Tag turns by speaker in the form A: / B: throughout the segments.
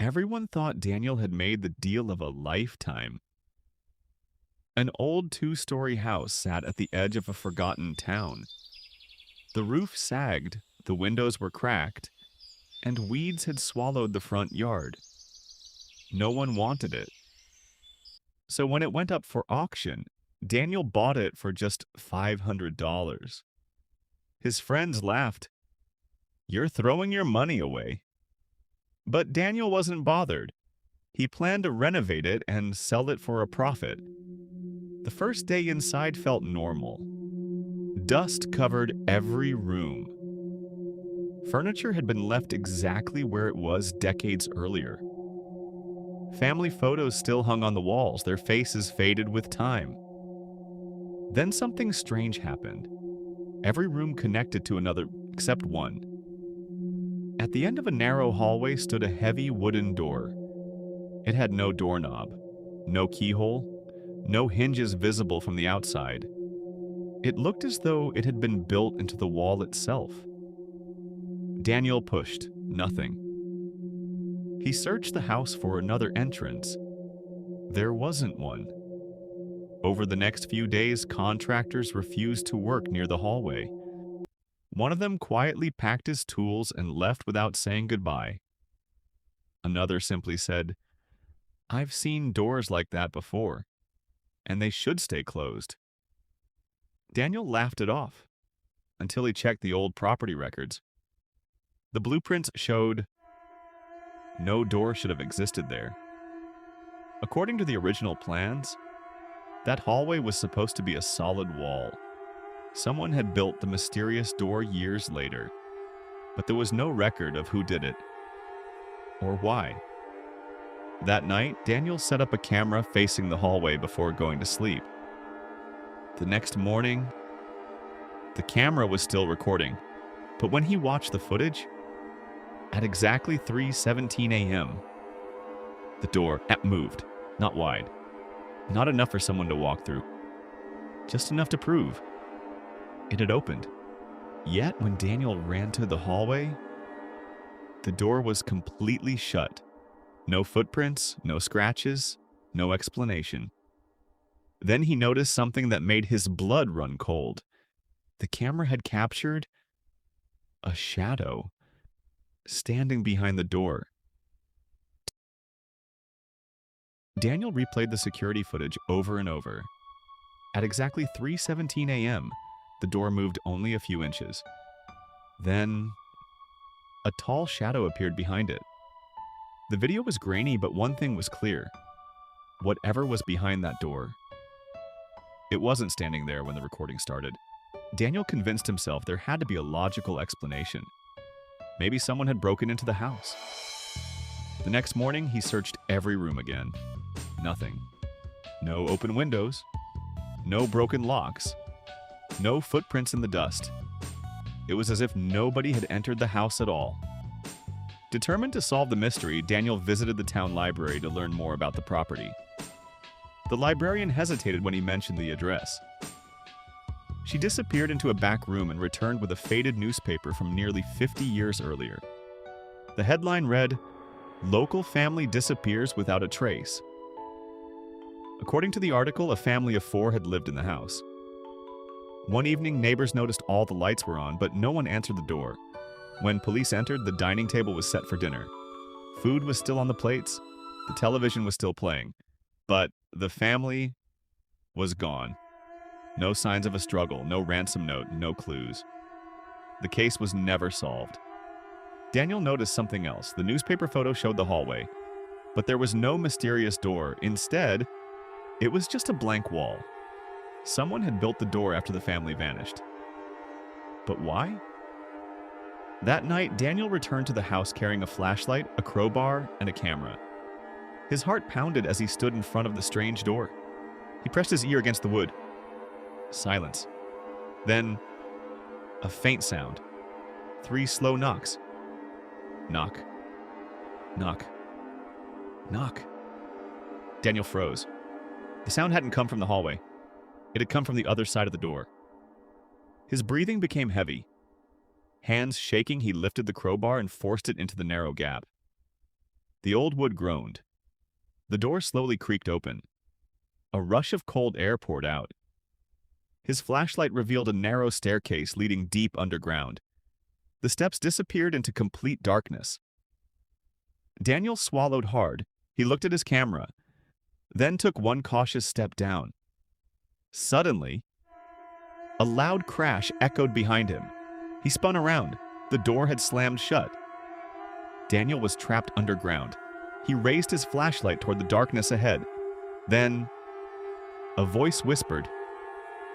A: Everyone thought Daniel had made the deal of a lifetime. An old two-story house sat at the edge of a forgotten town. The roof sagged, the windows were cracked, and weeds had swallowed the front yard. No one wanted it. So when it went up for auction, Daniel bought it for just $500. His friends laughed. "You're throwing your money away." But Daniel wasn't bothered. He planned to renovate it and sell it for a profit. The first day inside felt normal. Dust covered every room. Furniture had been left exactly where it was decades earlier. Family photos still hung on the walls, their faces faded with time. Then something strange happened. Every room connected to another except one. At the end of a narrow hallway stood a heavy wooden door. It had no doorknob, no keyhole, no hinges visible from the outside. It looked as though it had been built into the wall itself. Daniel pushed. Nothing. He searched the house for another entrance. There wasn't one. Over the next few days, contractors refused to work near the hallway. One of them quietly packed his tools and left without saying goodbye. Another simply said, "I've seen doors like that before, and they should stay closed." Daniel laughed it off until he checked the old property records. The blueprints showed no door should have existed there. According to the original plans, that hallway was supposed to be a solid wall. Someone had built the mysterious door years later, but there was no record of who did it or why. That night, Daniel set up a camera facing the hallway before going to sleep. The next morning, the camera was still recording, but when he watched the footage, at exactly 3:17 a.m., the door moved, not wide, not enough for someone to walk through, just enough to prove it had opened. Yet when Daniel ran to the hallway, the door was completely shut. No footprints, no scratches, no explanation. Then he noticed something that made his blood run cold. The camera had captured a shadow standing behind the door. Daniel replayed the security footage over and over. At exactly 3:17 a.m., the door moved only a few inches. Then, a tall shadow appeared behind it. The video was grainy, but one thing was clear. Whatever was behind that door, it wasn't standing there when the recording started. Daniel convinced himself there had to be a logical explanation. Maybe someone had broken into the house. The next morning, he searched every room again. Nothing. No open windows. No broken locks. No footprints in the dust. It was as if nobody had entered the house at all. Determined to solve the mystery, Daniel visited the town library to learn more about the property. The librarian hesitated when he mentioned the address. She disappeared into a back room and returned with a faded newspaper from nearly 50 years earlier. The headline read, "Local family disappears without a trace." According to the article, a family of 4 had lived in the house. One evening, neighbors noticed all the lights were on, but no one answered the door. When police entered, the dining table was set for dinner. Food was still on the plates, the television was still playing, but the family was gone. No signs of a struggle, no ransom note, no clues. The case was never solved. Daniel noticed something else. The newspaper photo showed the hallway, but there was no mysterious door. Instead, it was just a blank wall. Someone had built the door after the family vanished. But why? That night, Daniel returned to the house carrying a flashlight, a crowbar, and a camera. His heart pounded as he stood in front of the strange door. He pressed his ear against the wood. Silence. Then, a faint sound. 3 slow knocks. Knock. Knock. Knock. Daniel froze. The sound hadn't come from the hallway. It had come from the other side of the door. His breathing became heavy. Hands shaking, he lifted the crowbar and forced it into the narrow gap. The old wood groaned. The door slowly creaked open. A rush of cold air poured out. His flashlight revealed a narrow staircase leading deep underground. The steps disappeared into complete darkness. Daniel swallowed hard. He looked at his camera, then took one cautious step down. Suddenly, a loud crash echoed behind him. He spun around. The door had slammed shut. Daniel was trapped underground. He raised his flashlight toward the darkness ahead. Then, a voice whispered,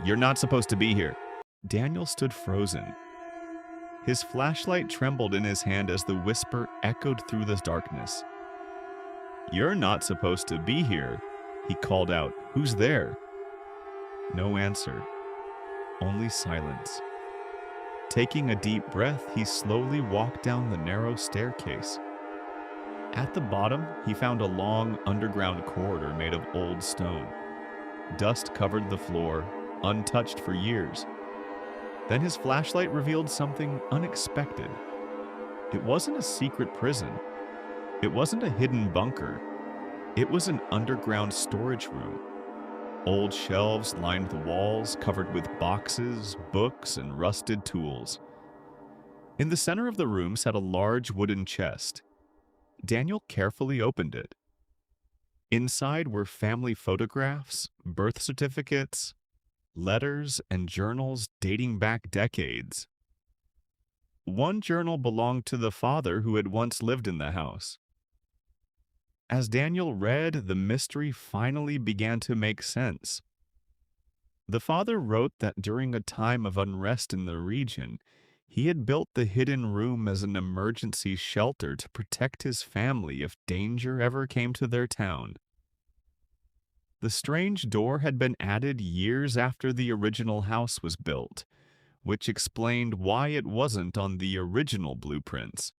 A: "You're not supposed to be here." Daniel stood frozen. His flashlight trembled in his hand as the whisper echoed through the darkness. "You're not supposed to be here," he called out. "Who's there?" No answer. Only silence. Taking a deep breath, he slowly walked down the narrow staircase. At the bottom, he found a long underground corridor made of old stone. Dust covered the floor, untouched for years. Then his flashlight revealed something unexpected. It wasn't a secret prison. It wasn't a hidden bunker. It was an underground storage room. Old shelves lined the walls, covered with boxes, books, and rusted tools. In the center of the room sat a large wooden chest. Daniel carefully opened it. Inside were family photographs, birth certificates, letters, and journals dating back decades. One journal belonged to the father who had once lived in the house. As Daniel read, the mystery finally began to make sense. The father wrote that during a time of unrest in the region, he had built the hidden room as an emergency shelter to protect his family if danger ever came to their town. The strange door had been added years after the original house was built, which explained why it wasn't on the original blueprints.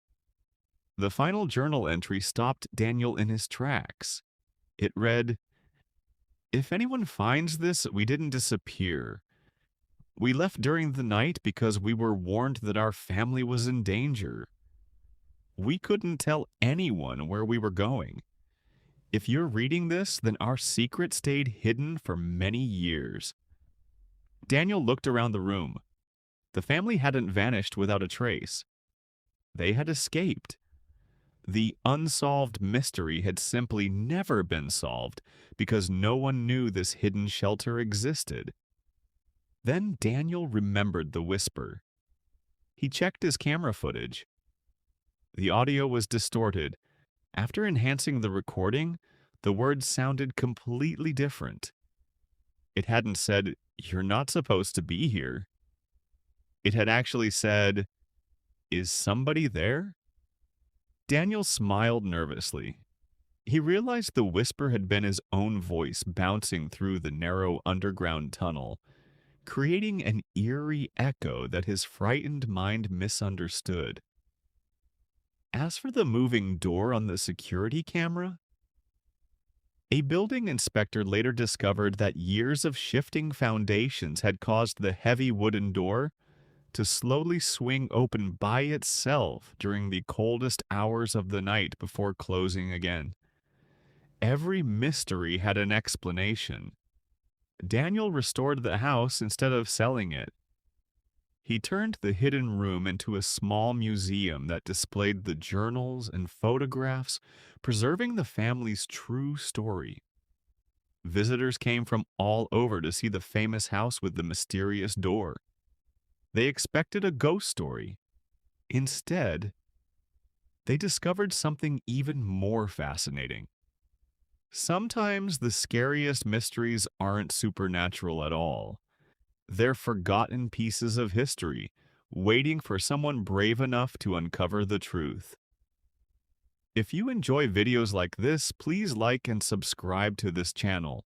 A: The final journal entry stopped Daniel in his tracks. It read, "If anyone finds this, we didn't disappear. We left during the night because we were warned that our family was in danger. We couldn't tell anyone where we were going. If you're reading this, then our secret stayed hidden for many years." Daniel looked around the room. The family hadn't vanished without a trace. They had escaped. The unsolved mystery had simply never been solved because no one knew this hidden shelter existed. Then Daniel remembered the whisper. He checked his camera footage. The audio was distorted. After enhancing the recording, the words sounded completely different. It hadn't said, "You're not supposed to be here." It had actually said, "Is somebody there?" Daniel smiled nervously. He realized the whisper had been his own voice bouncing through the narrow underground tunnel, creating an eerie echo that his frightened mind misunderstood. As for the moving door on the security camera, a building inspector later discovered that years of shifting foundations had caused the heavy wooden door to slowly swing open by itself during the coldest hours of the night before closing again. Every mystery had an explanation. Daniel restored the house instead of selling it. He turned the hidden room into a small museum that displayed the journals and photographs, preserving the family's true story. Visitors came from all over to see the famous house with the mysterious door. They expected a ghost story. Instead, they discovered something even more fascinating. Sometimes the scariest mysteries aren't supernatural at all. They're forgotten pieces of history, waiting for someone brave enough to uncover the truth. If you enjoy videos like this, please like and subscribe to this channel.